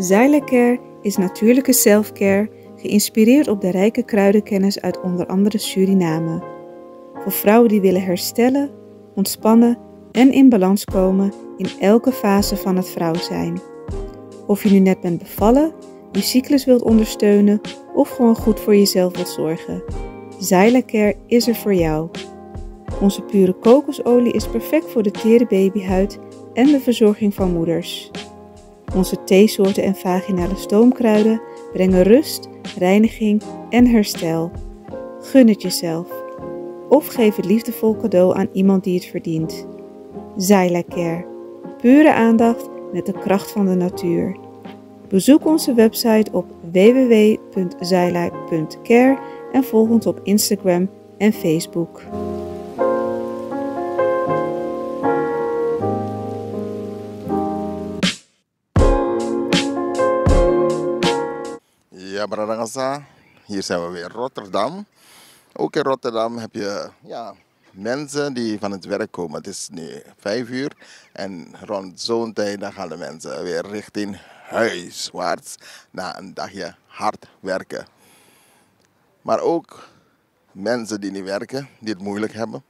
Zylecare is natuurlijke selfcare, geïnspireerd op de rijke kruidenkennis uit onder andere Suriname. Voor vrouwen die willen herstellen, ontspannen en in balans komen in elke fase van het vrouw zijn. Of je nu net bent bevallen, je cyclus wilt ondersteunen of gewoon goed voor jezelf wilt zorgen. Zylecare is er voor jou. Onze pure kokosolie is perfect voor de tere babyhuid en de verzorging van moeders. Onze theesoorten en vaginale stoomkruiden brengen rust, reiniging en herstel. Gun het jezelf. Of geef het liefdevol cadeau aan iemand die het verdient. Zylecare. Pure aandacht met de kracht van de natuur. Bezoek onze website op www.zyla.care en volg ons op Instagram en Facebook. Ja, Bradangasa, hier zijn we weer in Rotterdam. Ook in Rotterdam heb je mensen die van het werk komen. Het is nu 5 uur en rond zo'n tijd dan gaan de mensen weer richting huiswaarts na een dagje hard werken. Maar ook mensen die niet werken, die het moeilijk hebben,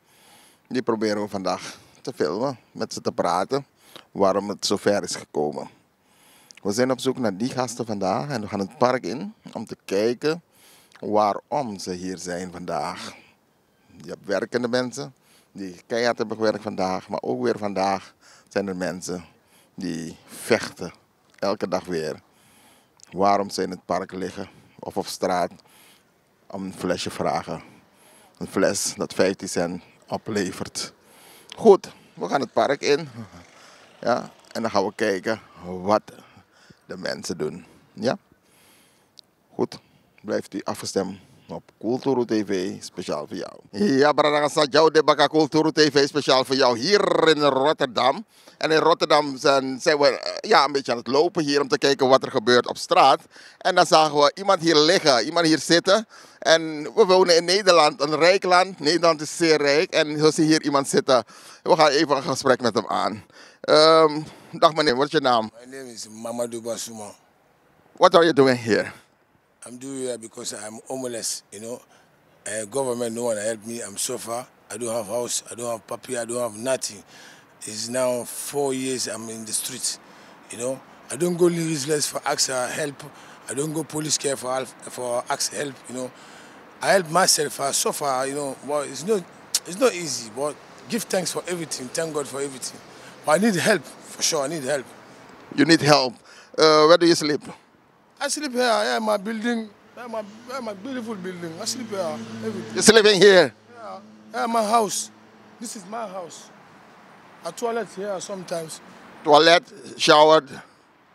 die proberen we vandaag te filmen, met ze te praten waarom het zover is gekomen. We zijn op zoek naar die gasten vandaag en we gaan het park in om te kijken waarom ze hier zijn vandaag. Je hebt werkende mensen die keihard hebben gewerkt vandaag, maar ook weer vandaag zijn er mensen die vechten, elke dag weer. Waarom ze in het park liggen of op straat om een flesje vragen. Een fles dat 15 cent oplevert. Goed, we gaan het park in. Ja, en dan gaan we kijken wat de mensen doen. Ja? Goed, blijft u afgestemd op Kulturu TV, speciaal voor jou. Ja, Bradangasa, jouw Debaka Kulturu TV, speciaal voor jou hier in Rotterdam. En in Rotterdam zijn we een beetje aan het lopen hier om te kijken wat er gebeurt op straat. En dan zagen we iemand hier liggen, iemand hier zitten. En we wonen in Nederland, een rijk land. Nederland is zeer rijk en we zien hier iemand zitten. We gaan even een gesprek met hem aan. Dag meneer, wat is je naam? My name is Mamadou Basuma. What are you doing here? I'm doing it because I'm homeless, government don't want to help me. I'm suffer. I don't have house. I don't have papi. I don't have nothing. It's now 4 years I'm in the streets, I don't go leaseless for ask help. I don't go police care for ask help, I help myself. I suffer, But it's not easy. But give thanks for everything. Thank God for everything. But I need help for sure. I need help. You need help. Where do you sleep? I sleep here, my building, my beautiful building. I sleep here. Everything. You're sleeping here? Yeah, my house. This is my house. A toilet here sometimes. Toilet, showered?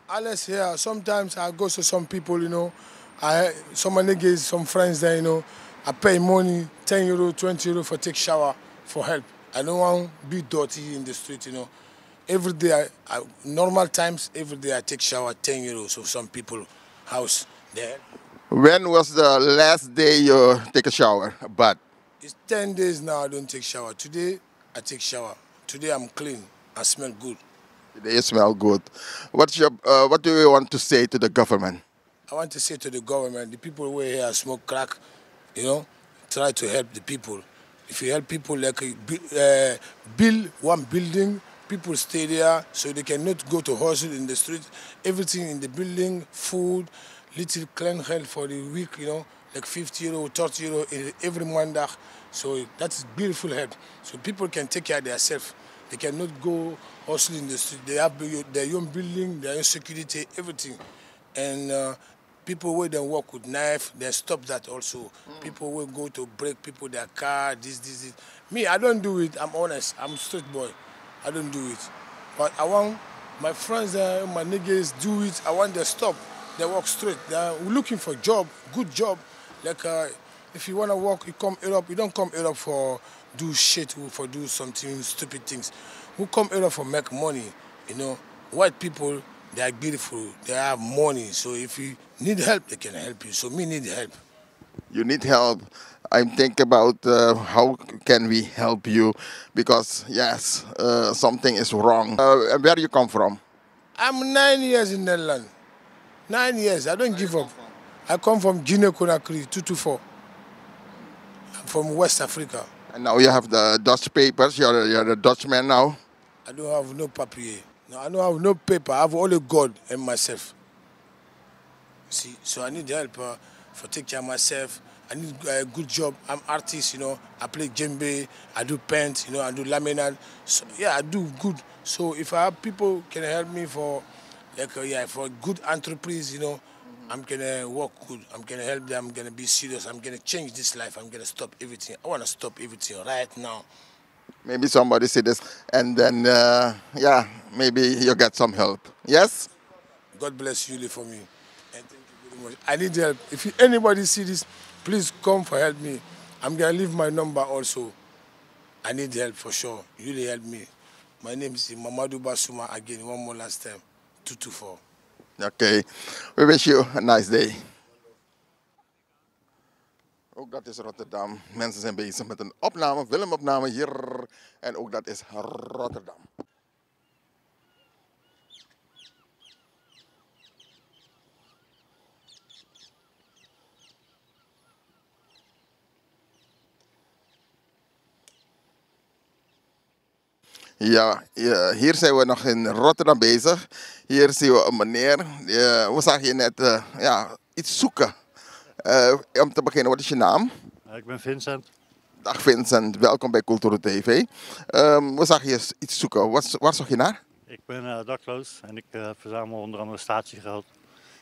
Alles here. Sometimes I go to some people, some niggas, some friends there, I pay money, 10 euro, 20 euro for take shower for help. I don't want to be dirty in the street, Every day, normal times, every day I take shower, 10 euros. So some people house there. When was the last day you take a shower, a bath? It's 10 days now I don't take shower. Today, I take shower. Today I'm clean. I smell good. Today you smell good. What do you want to say to the government? I want to say to the government, the people who are here smoke crack, try to help the people. If you help people, like build one building, people stay there so they cannot go to hustle in the street. Everything in the building, food, little clean help for the week, like 50 euro, 30 euro every Monday. So that's beautiful help. So people can take care of themselves. They cannot go hustle in the street. They have their own building, their own security, everything. And people who don't work with knife, they stop that also. People will go to break people their car, this. Me, I don't do it. I'm honest. I'm a street boy. I don't do it. But I want my friends, my niggas do it. I want them to stop. They walk straight. They're looking for job, good job. Like if you want to work, you come Europe. You don't come Europe for do shit, for do something stupid things. Who come Europe for make money, White people, they are beautiful. They have money. So if you need help, they can help you. So me need help. You need help. I'm thinking about how can we help you because yes, something is wrong. And where you come from? I'm 9 years in Netherlands. 9 years. I don't give up. I come from Guinea-Conakry, 224. I'm from West Africa. And now you have the Dutch papers. You're a Dutchman now. I don't have no papier. No, I don't have no paper. I have only God and myself. See, so I need help for take care of myself. I need a good job. I'm artist, you know. I play djembe, I do paint, you know, I do laminate. So yeah, I do good. So if I have people can help me for, like, for good enterprise, you know, I'm gonna work good. I'm gonna help them. I'm gonna be serious. I'm gonna change this life. I'm gonna stop everything. I wanna stop everything right now. Maybe somebody see this, and then yeah, maybe you get some help. Yes. God bless you for me. And thank you very much. I need help. If anybody see this, please come for help me. I'm gonna leave my number also. I need help for sure. You really help me. My name is Mamadou Basuma again, one more last time. 224. Okay. We wish you a nice day. Ook dat is Rotterdam. Mensen zijn bezig met een opname, filmopname hier. En ook dat is Rotterdam. Ja, hier zijn we nog in Rotterdam bezig. Hier zien we een meneer. We zagen je net iets zoeken. Om te beginnen, wat is je naam? Ik ben Vincent. Dag Vincent, welkom bij Cultura TV. We zagen je iets zoeken. Waar zocht je naar? Ik ben dakloos en ik verzamel onder andere statiegeld.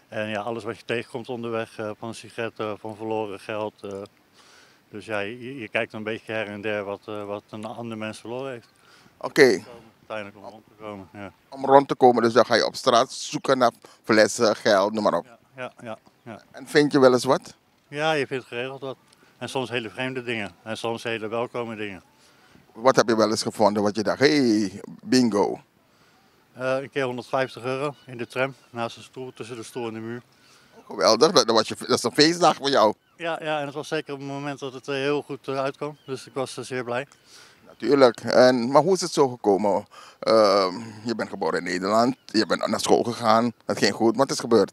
En ja, alles wat je tegenkomt onderweg, van sigaretten, van verloren geld. Dus ja, je kijkt een beetje her en der wat een ander mens verloren heeft. Oké. Uiteindelijk om rond te komen, ja. Om rond te komen, dus dan ga je op straat zoeken naar flessen, geld, noem maar op. Ja. En vind je wel eens wat? Ja, je vindt geregeld wat. En soms hele vreemde dingen. En soms hele welkome dingen. Wat heb je wel eens gevonden wat je dacht, hey, bingo. Een keer €150 in de tram, naast een stoel, tussen de stoel en de muur. Geweldig, dat is een feestdag voor jou. Ja, en het was zeker op het moment dat het heel goed uitkwam. Dus ik was zeer blij. Natuurlijk. Maar hoe is het zo gekomen? Je bent geboren in Nederland, je bent naar school gegaan, het ging goed, wat is gebeurd?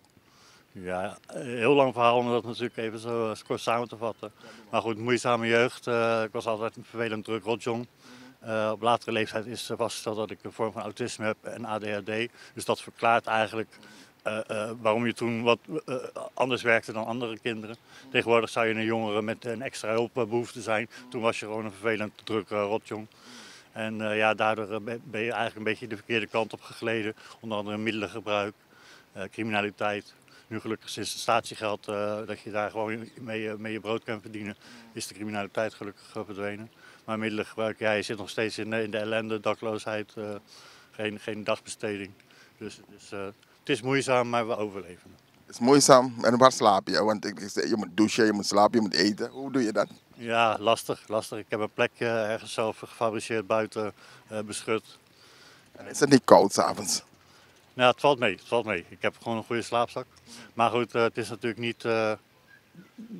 Ja, heel lang verhaal om dat natuurlijk even zo kort samen te vatten. Maar goed, moeizame jeugd. Ik was altijd een vervelend druk rotjong. Op latere leeftijd is vastgesteld dat ik een vorm van autisme heb en ADHD. Dus dat verklaart eigenlijk waarom je toen wat anders werkte dan andere kinderen. Tegenwoordig zou je een jongere met een extra hulpbehoefte zijn. Toen was je gewoon een vervelend druk rotjong. En daardoor ben je eigenlijk een beetje de verkeerde kant op gegleden. Onder andere middelengebruik, criminaliteit. Nu gelukkig sinds het statiegeld dat je daar gewoon mee je brood kan verdienen, is de criminaliteit gelukkig verdwenen. Maar middelengebruik, ja, je zit nog steeds in de ellende, dakloosheid, geen dagbesteding. Dus het is moeizaam, maar we overleven. Het is moeizaam. En waar slaap je? Want je moet douchen, je moet slapen, je moet eten. Hoe doe je dat? Ja, lastig. Ik heb een plekje ergens zelf gefabriceerd buiten, beschut. En is het niet koud s'avonds? Nou, het valt mee. Ik heb gewoon een goede slaapzak. Maar goed, het is natuurlijk niet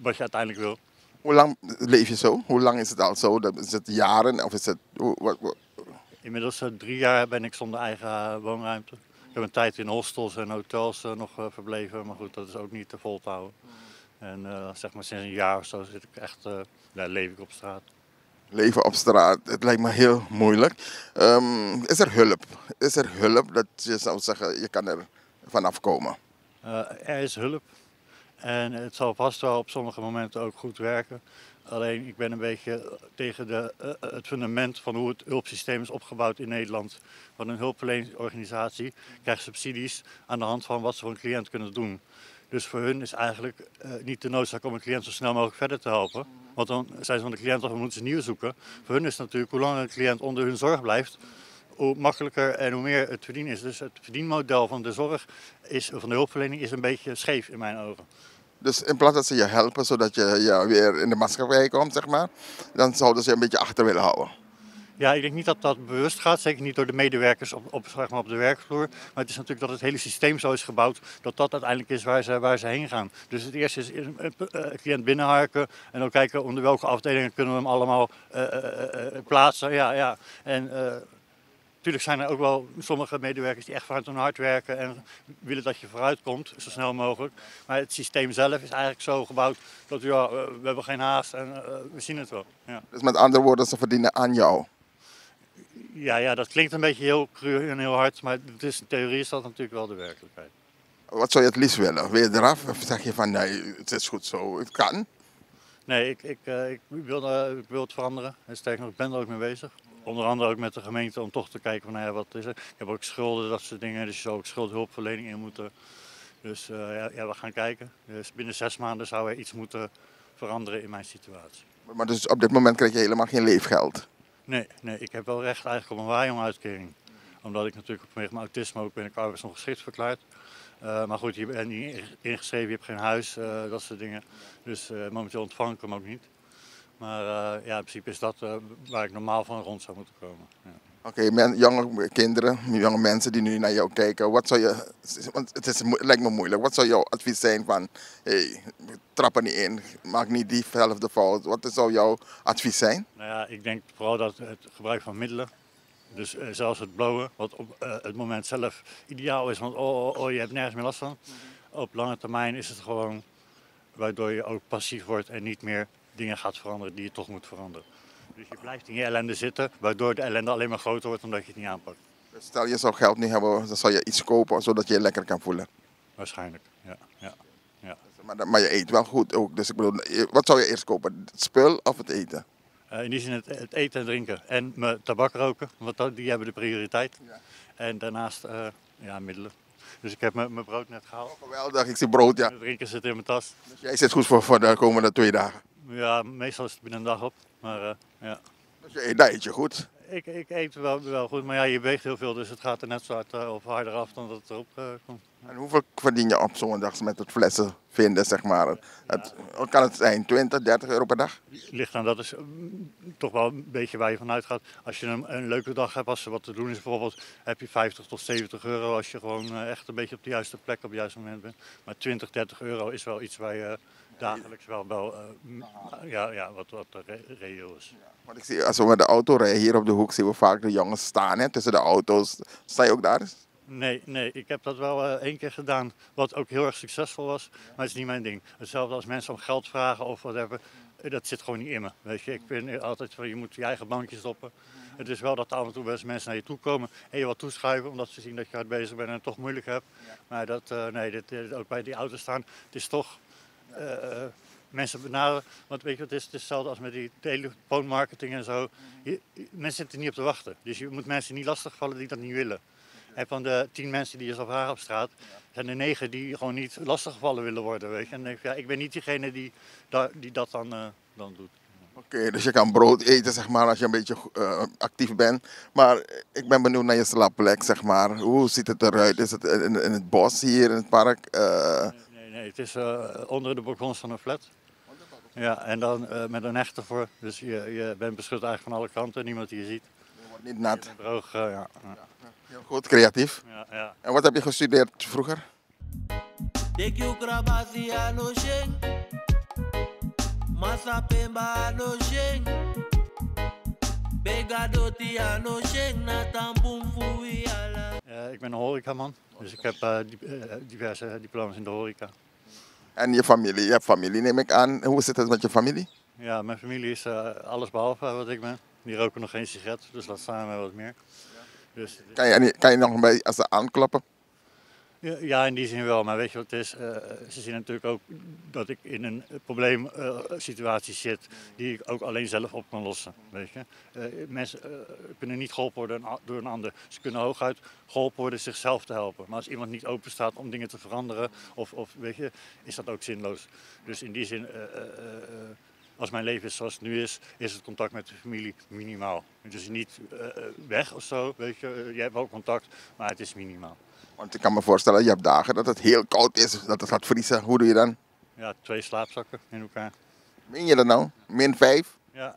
wat je uiteindelijk wil. Hoe lang leef je zo? Hoe lang is het al zo? Is het jaren of is het... Inmiddels 3 jaar ben ik zonder eigen woonruimte. Ik heb een tijd in hostels en hotels nog verbleven, maar goed, dat is ook niet te vol te houden. En zeg maar sinds een jaar of zo zit ik echt, leef ik op straat. Leven op straat, het lijkt me heel moeilijk. Is er hulp? Is er hulp dat je zou zeggen, je kan er vanaf komen? Er is hulp. En het zal vast wel op sommige momenten ook goed werken. Alleen ik ben een beetje tegen het fundament van hoe het hulpsysteem is opgebouwd in Nederland. Want een hulpverleningsorganisatie krijgt subsidies aan de hand van wat ze voor een cliënt kunnen doen. Dus voor hun is eigenlijk niet de noodzaak om een cliënt zo snel mogelijk verder te helpen. Want dan zijn ze van de cliënt of moeten ze nieuw zoeken. Voor hun is het natuurlijk hoe langer een cliënt onder hun zorg blijft, hoe makkelijker en hoe meer het verdienen is. Dus het verdienmodel van de zorg, van de hulpverlening, is een beetje scheef in mijn ogen. Dus in plaats dat ze je helpen zodat je weer in de maatschappij komt, zeg maar, dan zouden ze je een beetje achter willen houden. Ja, ik denk niet dat dat bewust gaat, zeker niet door de medewerkers op de werkvloer. Maar het is natuurlijk dat het hele systeem zo is gebouwd dat dat uiteindelijk is waar ze heen gaan. Dus het eerste is een cliënt binnenharken en dan kijken onder welke afdelingen kunnen we hem allemaal plaatsen. Ja. En Natuurlijk zijn er ook wel sommige medewerkers die echt vanuit hun hart werken en willen dat je vooruit komt, zo snel mogelijk. Maar het systeem zelf is eigenlijk zo gebouwd dat we hebben geen haast en we zien het wel. Ja. Dus met andere woorden, ze verdienen aan jou. Ja, dat klinkt een beetje heel cru en heel hard, maar in theorie is dat natuurlijk wel de werkelijkheid. Wat zou je het liefst willen? Wil je eraf of zeg je van nee, het is goed zo, het kan? Nee, ik wil het veranderen. En sterker nog, ik ben er ook mee bezig. Onder andere ook met de gemeente om toch te kijken van, nou ja, wat is er. Ik heb ook schulden, dat soort dingen, dus je zou ook schuldhulpverlening in moeten. Dus we gaan kijken. Dus binnen 6 maanden zou er iets moeten veranderen in mijn situatie. Maar dus op dit moment krijg je helemaal geen leefgeld? Nee, ik heb wel recht eigenlijk op een waaijong-uitkering. Omdat ik natuurlijk vanwege mijn autisme ook ben ik arbeidsongeschikt verklaard. Maar goed, je bent niet ingeschreven, je hebt geen huis, dat soort dingen. Dus momenteel ontvang ik hem ook niet. Maar in principe is dat waar ik normaal van rond zou moeten komen. Ja. Oké, jonge kinderen, jonge mensen die nu naar jou kijken, wat zou je, want het lijkt me moeilijk, wat zou jouw advies zijn van, hey, trap er niet in, maak niet diezelfde fout, wat zou jouw advies zijn? Nou ja, ik denk vooral dat het gebruik van middelen, dus zelfs het blowen, wat op het moment zelf ideaal is, want je hebt nergens meer last van. Op lange termijn is het gewoon waardoor je ook passief wordt en niet meer dingen gaat veranderen die je toch moet veranderen. Dus je blijft in je ellende zitten, waardoor de ellende alleen maar groter wordt omdat je het niet aanpakt. Stel je zou geld nu hebben, dan zou je iets kopen zodat je je lekker kan voelen. Waarschijnlijk, ja. Maar je eet wel goed ook, dus ik bedoel, wat zou je eerst kopen, het spul of het eten? In die zin het eten en drinken en mijn tabak roken, want die hebben de prioriteit. Ja. En daarnaast middelen. Dus ik heb mijn brood net gehaald. Oh, geweldig, ik zie brood, ja. Het drinken zit in mijn tas. Dus jij zit goed voor de komende 2 dagen? Ja, meestal is het binnen een dag op, maar ja. Dus daar eet je goed? Ik eet wel goed, maar ja, je weegt heel veel, dus het gaat er net zo hard of harder af dan dat het erop komt. En hoeveel verdien je op zo'n dag met het flessen vinden, zeg maar? Wat kan het zijn, 20, 30 euro per dag? Ligt aan, dat is toch wel een beetje waar je vanuit gaat. Als je een leuke dag hebt, als er wat te doen is bijvoorbeeld, heb je 50 tot 70 euro als je gewoon echt een beetje op de juiste plek op het juiste moment bent. Maar 20, 30 euro is wel iets waar je dagelijks wel wat reëel is. Ja, want ik zie, als we met de auto rijden, hier op de hoek zien we vaak de jongens staan, hè, tussen de auto's. Sta je ook daar eens? Nee, ik heb dat wel 1 keer gedaan, wat ook heel erg succesvol was, maar het is niet mijn ding. Hetzelfde als mensen om geld vragen of whatever, dat zit gewoon niet in me. Weet je, ik vind altijd van je moet je eigen bankje stoppen. Het is wel dat af en toe best mensen naar je toe komen en je wat toeschuiven, omdat ze zien dat je hard bezig bent en het toch moeilijk hebt. Maar ook bij die auto's staan, het is toch mensen benaderen. Want weet je, het is hetzelfde als met die telefoonmarketing en zo. Mensen zitten niet op te wachten, dus je moet mensen niet lastigvallen die dat niet willen. En van de 10 mensen die je zal vragen op straat, zijn er 9 die gewoon niet lastiggevallen willen worden. Weet je? En dan denk ik, ik ben niet diegene die dat dan doet. Oké, dus je kan brood eten, zeg maar, als je een beetje actief bent. Maar ik ben benieuwd naar je slaapplek, zeg maar. Hoe ziet het eruit? Is het in het bos hier, in het park? Nee, het is onder de balkons van een flat. Ja, en dan met een heg ervoor. Dus je bent beschut eigenlijk van alle kanten, niemand die je ziet. Je wordt niet nat. Je bent droog, ja. Heel goed, creatief. Ja. En wat heb je gestudeerd vroeger? Ik ben een horecaman, dus ik heb diverse diploma's in de horeca. En je familie? Je hebt familie, neem ik aan. Hoe zit het met je familie? Ja, mijn familie is alles behalve wat ik ben. Die roken nog geen sigaret, dus dat staan we wat meer. Dus, kan je nog een beetje als ze aankloppen? Ja, in die zin wel. Maar weet je wat het is? Ze zien natuurlijk ook dat ik in een probleemsituatie zit die ik ook alleen zelf op kan lossen. Weet je? Mensen kunnen niet geholpen worden door een ander. Ze kunnen hooguit geholpen worden zichzelf te helpen. Maar als iemand niet open staat om dingen te veranderen, of weet je, is dat ook zinloos. Dus in die zin, als mijn leven is zoals het nu is het contact met de familie minimaal. Het is niet weg of zo, weet je. Je hebt wel contact, maar het is minimaal. Want ik kan me voorstellen, je hebt dagen dat het heel koud is, dat het gaat vriezen. Hoe doe je dan? Ja, 2 slaapzakken in elkaar. Meen je dat nou? -5? Ja.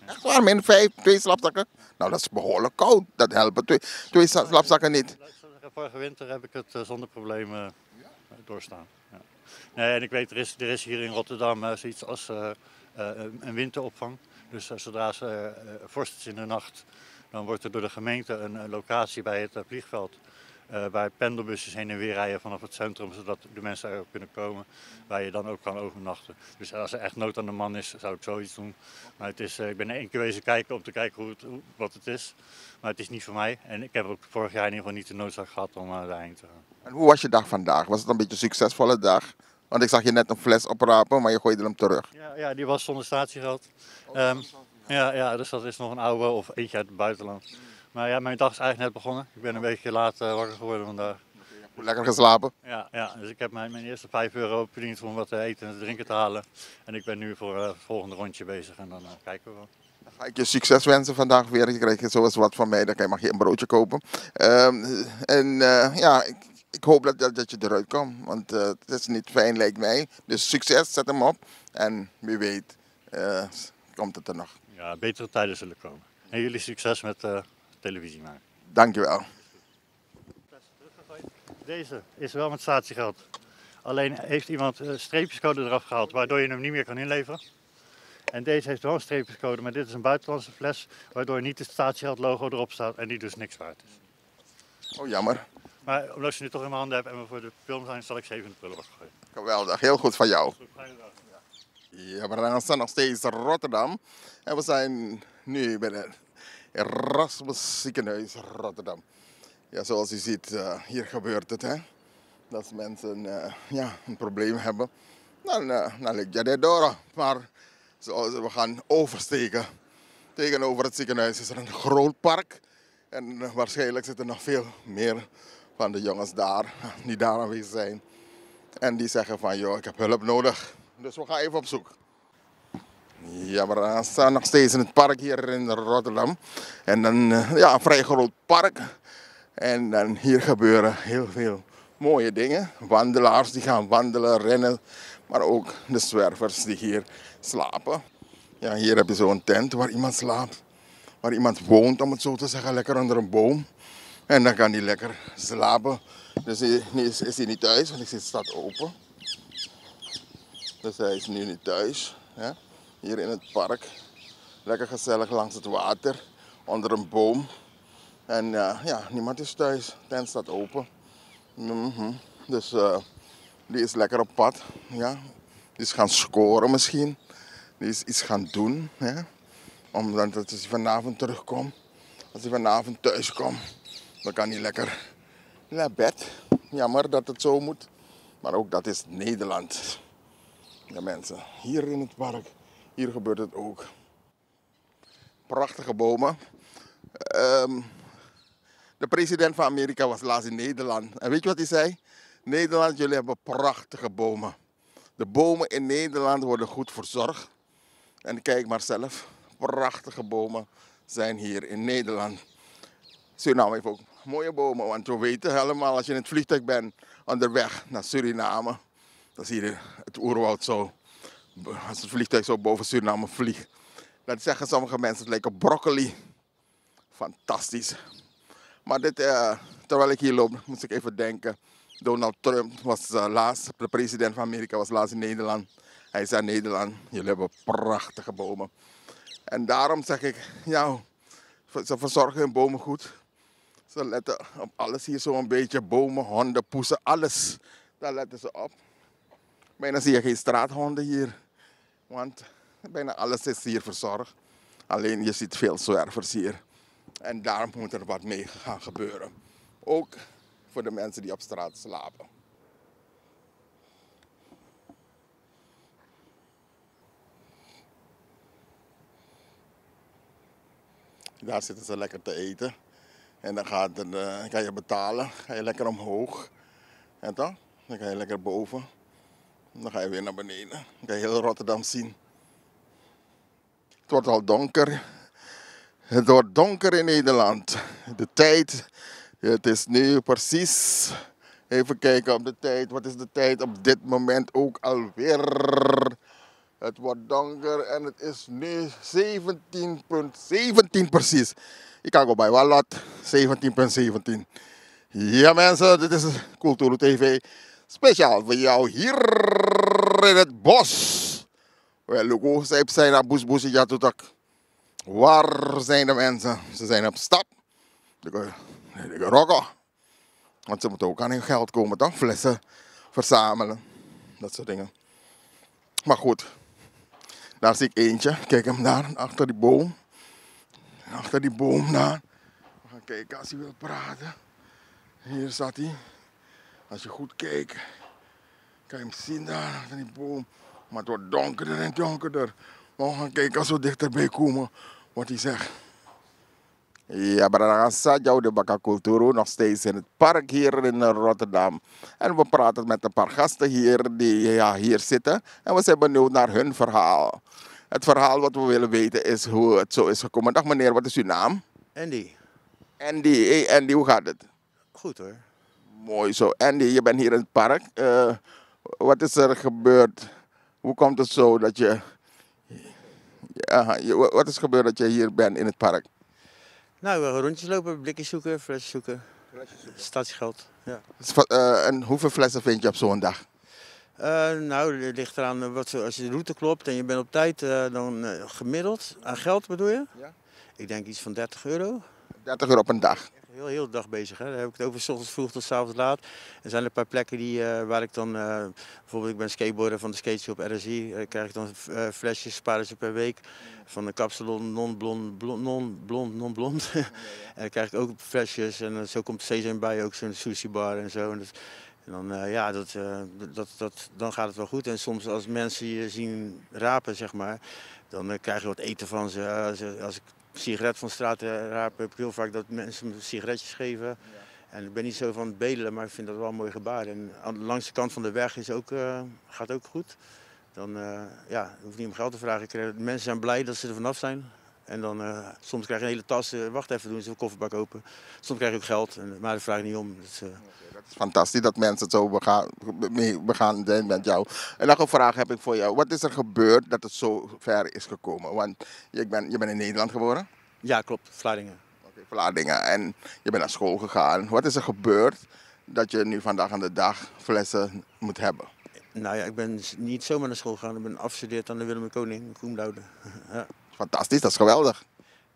Echt waar, -5, 2 slaapzakken? Nou, dat is behoorlijk koud. Dat helpt 2 slaapzakken niet. Vorige winter heb ik het zonder problemen doorstaan. Ja. Nee, en ik weet, er is hier in Rotterdam zoiets als een winteropvang. Dus zodra ze vorst is in de nacht, Dan wordt er door de gemeente een locatie bij het vliegveld, waar pendelbussen heen en weer rijden vanaf het centrum, zodat de mensen erop kunnen komen, waar je dan ook kan overnachten. Dus als er echt nood aan de man is, zou ik zoiets doen. Maar het is, ik ben er één keer wezen kijken om te kijken wat het is. Maar het is niet voor mij. En ik heb ook vorig jaar in ieder geval niet de noodzaak gehad om daarheen te gaan. En hoe was je dag vandaag? Was het een beetje een succesvolle dag? Want ik zag je net een fles oprapen, maar je gooide hem terug. Ja, die was zonder statiegeld. Dus dat is nog een oude of eentje uit het buitenland. Maar ja, mijn dag is eigenlijk net begonnen. Ik ben een beetje laat wakker geworden vandaag. Lekker geslapen? Ja, dus ik heb mijn eerste €5 verdiend om wat te eten en te drinken te halen. En ik ben nu voor het volgende rondje bezig en dan kijken we wel. Dan ga ik je succes wensen vandaag weer. Je krijgt zoals wat van mij, dan mag je een broodje kopen. Ik hoop dat je eruit komt, want het is niet fijn lijkt mij. Dus succes, zet hem op en wie weet komt het er nog. Ja, betere tijden zullen komen. En jullie succes met televisie maken. Dankjewel. Deze is wel met statiegeld. Alleen heeft iemand streepjescode eraf gehaald, waardoor je hem niet meer kan inleveren. En deze heeft wel een streepjescode, maar dit is een buitenlandse fles, waardoor niet het statiegeldlogo erop staat en die dus niks waard is. Oh, jammer. Maar omdat je nu toch in mijn handen hebt en we voor de film zijn, zal ik €7 afgooien. Geweldig, heel goed van jou. Goed, fijne dag. Ja, we staan nog steeds in Rotterdam. En we zijn nu bij het Erasmus Ziekenhuis Rotterdam. Ja, zoals u ziet, hier gebeurt het, hè. Dat als mensen een probleem hebben, dan ligt je door. Maar zoals we gaan oversteken. Tegenover het ziekenhuis is er een groot park. En waarschijnlijk zitten nog veel meer van de jongens daar, die daar aanwezig zijn. En die zeggen van, joh, ik heb hulp nodig. Dus we gaan even op zoek. Ja, we staan nog steeds in het park hier in Rotterdam. En dan, een vrij groot park. En dan hier gebeuren heel veel mooie dingen. Wandelaars die gaan wandelen, rennen. Maar ook de zwervers die hier slapen. Ja, hier heb je zo'n tent waar iemand slaapt. Waar iemand woont, om het zo te zeggen, lekker onder een boom. En dan kan hij lekker slapen. Dus is hij niet thuis, want ik zie het staat open. Dus hij is nu niet thuis. Hè? Hier in het park. Lekker gezellig langs het water. Onder een boom. En niemand is thuis. De tent staat open. Dus die is lekker op pad. Ja? Die is gaan scoren misschien. Die is iets gaan doen. Hè? Omdat als hij vanavond terugkomt. Als hij vanavond thuis komt. Dan kan hij lekker naar bed. Jammer dat het zo moet. Maar ook dat is Nederland. Ja mensen, hier in het park. Hier gebeurt het ook. Prachtige bomen. De president van Amerika was laatst in Nederland. En weet je wat hij zei? Nederland, jullie hebben prachtige bomen. De bomen in Nederland worden goed verzorgd. En kijk maar zelf. Prachtige bomen zijn hier in Nederland. Suriname heeft ook mooie bomen. Want we weten helemaal als je in het vliegtuig bent onderweg naar Suriname. Dan zie je het oerwoud zo. Als het vliegtuig zo boven Suriname vliegt. Dat zeggen sommige mensen, het lijkt op broccoli. Fantastisch. Maar dit, terwijl ik hier loop, moest ik even denken. Donald Trump was laatst, de president van Amerika was laatst in Nederland. Hij zei Nederland, jullie hebben prachtige bomen. En daarom zeg ik, ze verzorgen hun bomen goed. Ze letten op alles hier zo een beetje, bomen, honden, poesen, alles. Daar letten ze op. Bijna zie je geen straathonden hier. Want bijna alles is hier verzorgd. Alleen je ziet veel zwervers hier. En daar moet er wat mee gaan gebeuren. Ook voor de mensen die op straat slapen. Daar zitten ze lekker te eten. En dan kan je betalen. Ga je lekker omhoog. En dan ga je lekker boven. Dan ga je weer naar beneden. Dan kan je heel Rotterdam zien. Het wordt al donker. Het wordt donker in Nederland. De tijd, het is nu precies, even kijken op de tijd. Wat is de tijd op dit moment ook alweer? Het wordt donker en het is nu 17 precies. Ik kan go bij Wallat, 17:17. Ja mensen, dit is Kulturu TV. Speciaal voor jou hier in het bos. Wel, logo, zij zijn naar Boesboes, ja, toetak. Waar zijn de mensen? Ze zijn op stap. Die rokken. Want ze moeten ook aan hun geld komen, toch? Flessen verzamelen. Dat soort dingen. Maar goed. Daar zie ik eentje. Kijk hem daar, achter die boom. Achter die boom daar. We gaan kijken als hij wil praten. Hier zat hij. Als je goed kijkt, kan je hem zien daar achter die boom. Maar het wordt donkerder en donkerder. Maar we gaan kijken als we dichterbij komen wat hij zegt. Ja, Barangasa, jouw de Bakakulturu, nog steeds in het park hier in Rotterdam. En we praten met een paar gasten hier die hier zitten. En we zijn benieuwd naar hun verhaal. Het verhaal wat we willen weten is hoe het zo is gekomen. Dag meneer, wat is uw naam? Andy. Andy. Hey Andy, hoe gaat het? Goed hoor. Mooi zo. Andy, je bent hier in het park. Wat is er gebeurd? Hoe komt het zo dat je... wat is gebeurd dat je hier bent in het park? Nou, we gaan rondjes lopen, blikjes zoeken, flesjes zoeken. Statiegeld. Ja. En hoeveel flessen vind je op zo'n dag? Nou, het ligt eraan als je de route klopt en je bent op tijd, dan gemiddeld aan geld bedoel je? Ja. Ik denk iets van €30. 30 euro op een dag. Heel de dag bezig. Hè. Daar heb ik het over, 's ochtends vroeg tot 's avonds laat. Er zijn een paar plekken waar ik dan, bijvoorbeeld ik ben skateboarder van de skateshop RSI, krijg ik dan flesjes, sparen ze per week. Van de kapsalon non-blond. En dan krijg ik ook flesjes en zo komt er steeds een bij, ook zo'n sushi bar en zo. En dan, dan gaat het wel goed. En soms als mensen je zien rapen, zeg maar, dan krijg je wat eten van ze. Als ik sigaret van de straat raap, heb ik heel vaak dat mensen me sigaretjes geven. Ja. En ik ben niet zo van het bedelen, maar ik vind dat wel een mooi gebaar. En langs de kant van de weg gaat ook goed. Dan hoef je niet om geld te vragen. Mensen zijn blij dat ze er vanaf zijn. En dan soms krijg je een hele tas, wacht even, doen ze een kofferbak open. Soms krijg je ook geld, maar daar vraag ik niet om. Dus, dat is fantastisch dat mensen zo begaan zijn met jou. En nog een vraag heb ik voor jou. Wat is er gebeurd dat het zo ver is gekomen? Want je bent in Nederland geboren? Ja, klopt. Vlaardingen. Oké, Vlaardingen. En je bent naar school gegaan. Wat is er gebeurd dat je nu vandaag aan de dag flessen moet hebben? Nou ja, ik ben niet zomaar naar school gegaan. Ik ben afgestudeerd aan de Willem de Koning in Koenlaude. Ja. Fantastisch, dat is geweldig.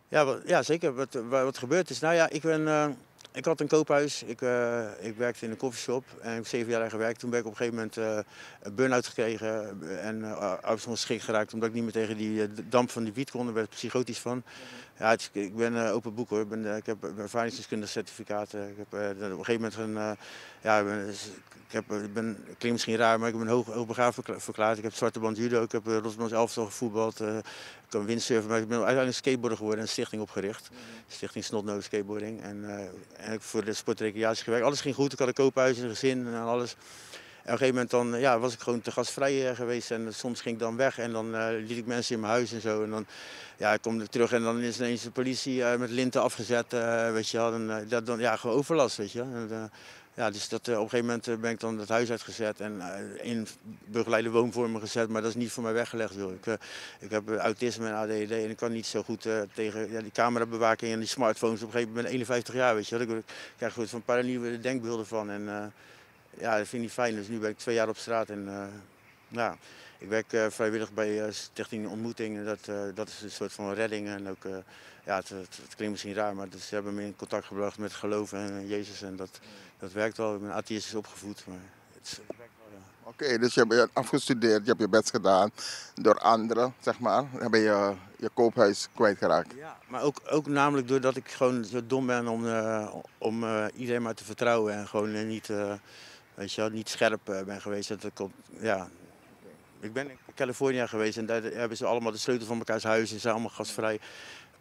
Ja, zeker. Wat gebeurd is, nou ja, ik had een koophuis. Ik werkte in een koffieshop en ik heb 7 jaar daar gewerkt. Toen ben ik op een gegeven moment een burn-out gekregen en arbeidsongeschikt geraakt. Omdat ik niet meer tegen die damp van die wiet kon. Daar werd ik psychotisch van. Ja, ik ben open boek hoor. Ik heb een ervaringsdeskundig certificaat. Ik heb op een gegeven moment klinkt misschien raar, maar ik ben hoogbegaafd verklaard. Ik heb zwarte band judo, ik heb Rotterdams elftal gevoetbald. Ik kan windsurfen, maar ik ben uiteindelijk skateboarder geworden en een stichting opgericht. Stichting Snotnose Skateboarding. En ik heb voor de sportrecreatie gewerkt. Alles ging goed, ik had een koophuis, een gezin en alles. En op een gegeven moment was ik gewoon te gastvrij geweest en soms ging ik dan weg en dan liet ik mensen in mijn huis en zo. En dan kom ik terug en dan is ineens de politie met linten afgezet, weet je wel. Gewoon overlast, weet je wel. Dus op een gegeven moment ben ik dan het huis uitgezet en in begeleide woonvormen gezet, maar dat is niet voor mij weggelegd. Joh. Ik heb autisme en ADHD en ik kan niet zo goed tegen die camerabewaking en die smartphones. Op een gegeven moment ben ik 51 jaar, weet je wel. Ik krijg gewoon een paar nieuwe denkbeelden van en dat vind ik niet fijn. Dus nu ben ik 2 jaar op straat en ik werk vrijwillig bij Stichting Ontmoeting. Dat is een soort van redding en ook... het klinkt misschien raar, maar ze hebben me in contact gebracht met geloof en Jezus en dat werkt wel. Ik ben atheïstisch opgevoed, maar het werkt wel, ja. Oké, dus je bent afgestudeerd, je hebt je best gedaan door anderen, zeg maar. Dan ben je koophuis kwijtgeraakt. Ja, maar ook namelijk doordat ik gewoon zo dom ben om iedereen maar te vertrouwen en gewoon niet scherp ben geweest. Ik ben in Californië geweest en daar hebben ze allemaal de sleutel van mekaars huis en zijn allemaal gastvrij.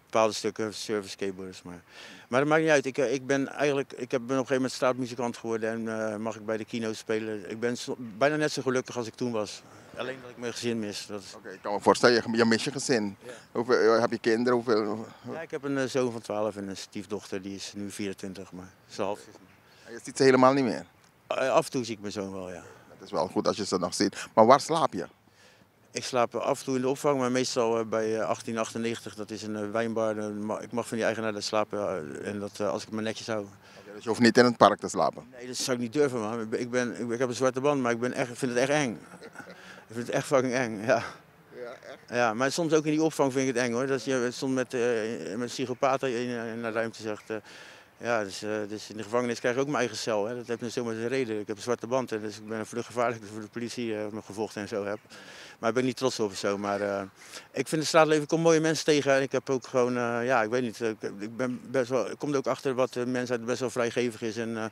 Bepaalde stukken service skateboarders. Maar dat maakt niet uit. Ik ben op een gegeven moment straatmuzikant geworden en mag ik bij de kino spelen. Ik ben bijna net zo gelukkig als ik toen was. Alleen dat ik mijn gezin mis. Oké, ik kan me voorstellen, je mist je gezin. Ja. Hoeveel, heb je kinderen? Ja, ik heb een zoon van 12 en een stiefdochter, die is nu 24, maar ze half. En je ziet ze helemaal niet meer? Af en toe zie ik mijn zoon wel, ja. Het is wel goed als je ze nog ziet. Maar waar slaap je? Ik slaap af en toe in de opvang, maar meestal bij 1898. Dat is een wijnbar. Ik mag van die eigenaar daar slapen en als ik me netjes hou. Okay, dus je hoeft niet in het park te slapen? Nee, dat zou ik niet durven, man. Ik heb een zwarte band, maar ik vind het echt eng. Ik vind het echt fucking eng, ja. Ja, Ja, maar soms ook in die opvang vind ik het eng hoor. Dat je soms met psychopaten in de ruimte zegt. Ja, dus in de gevangenis krijg ik ook mijn eigen cel. Hè. Dat heeft zomaar de reden. Ik heb een zwarte band, hè, dus ik ben vlug gevaarlijk voor de politie me gevochten en zo heb. Maar ik ben niet trots op of zo. Maar ik vind het straatleven, ik kom mooie mensen tegen. En ik heb ook gewoon, ja, ik weet niet. Ik ben best wel, ik kom er ook achter wat de mensheid best wel vrijgevig is. En op een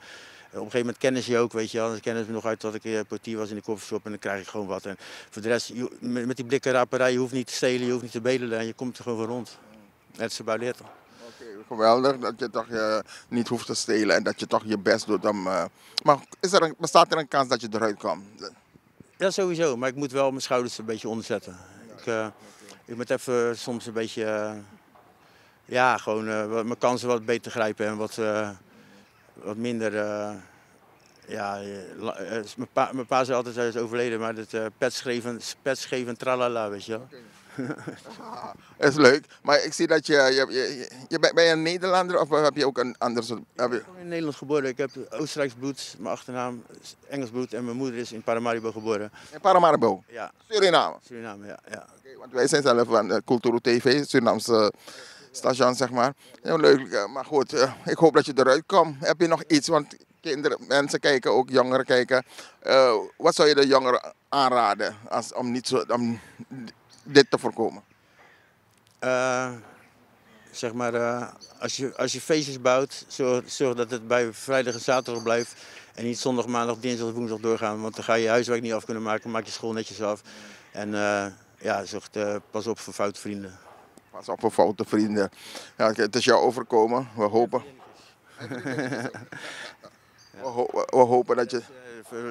gegeven moment kennen ze je ook, weet je wel. Dan kennen ze me nog uit dat ik portier was in de koffieshop en dan krijg ik gewoon wat. En voor de rest, met die blikkenraperij, je hoeft niet te stelen, je hoeft niet te bedelen en je komt er gewoon voor rond. That's about it. Oké, geweldig dat je toch niet hoeft te stelen en dat je toch je best doet om... maar bestaat er een kans dat je eruit komt? Ja, sowieso. Maar ik moet wel mijn schouders een beetje onderzetten. Ik moet even soms een beetje, ja, gewoon mijn kansen wat beter grijpen en wat minder... ja, mijn pa zei altijd, hij is overleden, maar dat pets geven, tralala, weet je wel. Dat is leuk, maar ik zie dat ben je een Nederlander of heb je ook een ander soort... Ik ben in Nederland geboren, ik heb Oostenrijks bloed, mijn achternaam is Engels bloed en mijn moeder is in Paramaribo geboren. In Paramaribo? Ja. Suriname? Suriname, ja. Okay, want wij zijn zelf van Culturo TV, Surinaamse station zeg maar. Heel leuk, maar goed, ik hoop dat je eruit komt. Heb je nog iets, want mensen kijken, ook jongeren kijken. Wat zou je de jongeren aanraden om dit te voorkomen? Zeg maar, als je feestjes bouwt, zorg dat het bij vrijdag en zaterdag blijft. En niet zondag, maandag, dinsdag of woensdag doorgaan. Want dan ga je huiswerk niet af kunnen maken, maak je school netjes af. En ja, pas op voor foute vrienden. Pas op voor foute vrienden. Ja, het is jou overkomen, we hopen. We hopen dat je...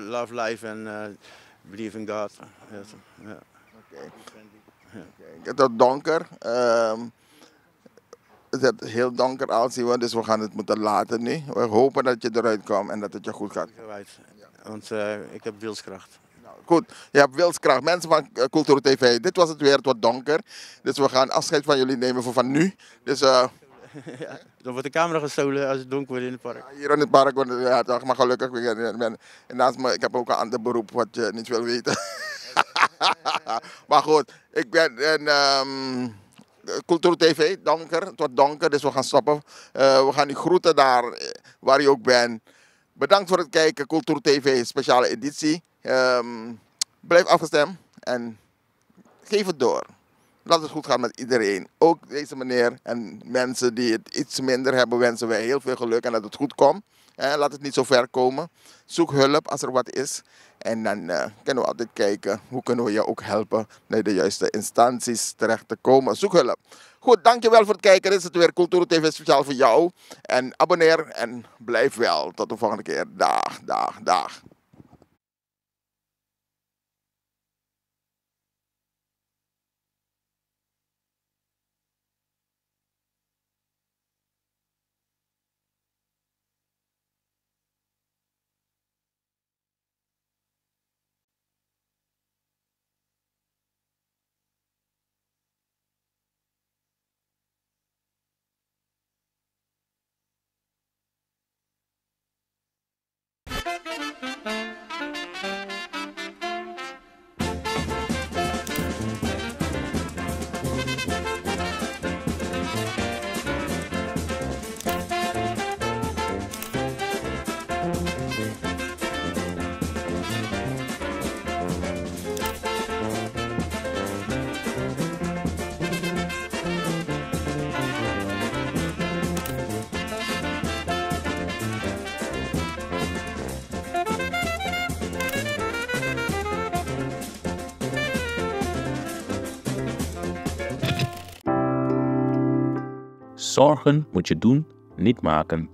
Love life and believe in God. Ja. Het is donker. Het is heel donker als zien we, dus we gaan het moeten laten nu. We hopen dat je eruit komt en dat het je goed gaat. Want ik heb wilskracht. Nou, goed, je hebt wilskracht. Mensen van Culturo TV, dit was het weer, het wordt donker. Dus we gaan afscheid van jullie nemen voor van nu. Dus, ja, dan wordt de camera gestolen als het donker wordt in het park. Ja, hier in het park wordt het, ja, maar gelukkig. En naast me, ik heb ook een ander beroep wat je niet wil weten. Maar goed, ik ben Culturo TV, donker. Het wordt donker, dus we gaan stoppen. We gaan u groeten daar waar u ook bent. Bedankt voor het kijken, Culturo TV, speciale editie. Blijf afgestemd en geef het door. Laat het goed gaan met iedereen. Ook deze meneer en mensen die het iets minder hebben, wensen wij heel veel geluk en dat het goed komt. Laat het niet zo ver komen. Zoek hulp als er wat is. En dan kunnen we altijd kijken hoe kunnen we je ook helpen naar de juiste instanties terecht te komen. Zoek hulp. Goed, dankjewel voor het kijken. Dit is het weer Culturo TV speciaal voor jou. En abonneer en blijf wel. Tot de volgende keer. Dag. Zorgen moet je doen, niet maken.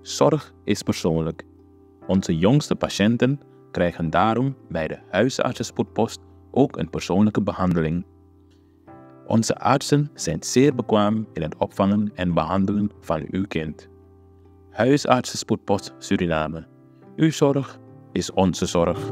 Zorg is persoonlijk. Onze jongste patiënten krijgen daarom bij de huisartsenspoedpost ook een persoonlijke behandeling. Onze artsen zijn zeer bekwaam in het opvangen en behandelen van uw kind. Huisartsenspoedpost Suriname. Uw zorg is onze zorg.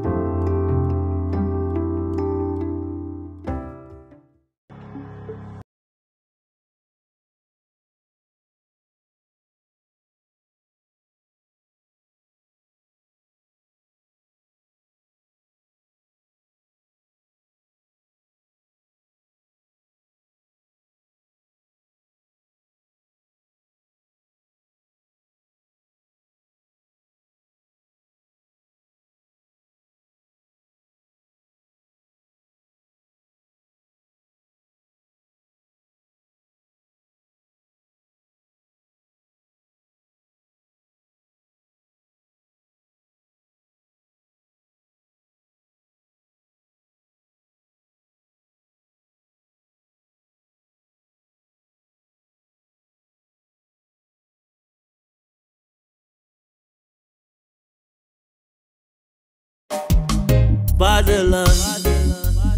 Vaderland,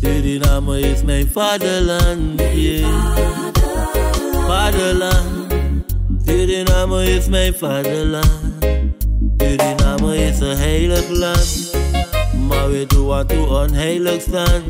Suriname is mijn vaderland, yeah. Vaderland, Suriname is mijn vaderland. Suriname is een heilig land, maar we doen wat toe onheilig staan.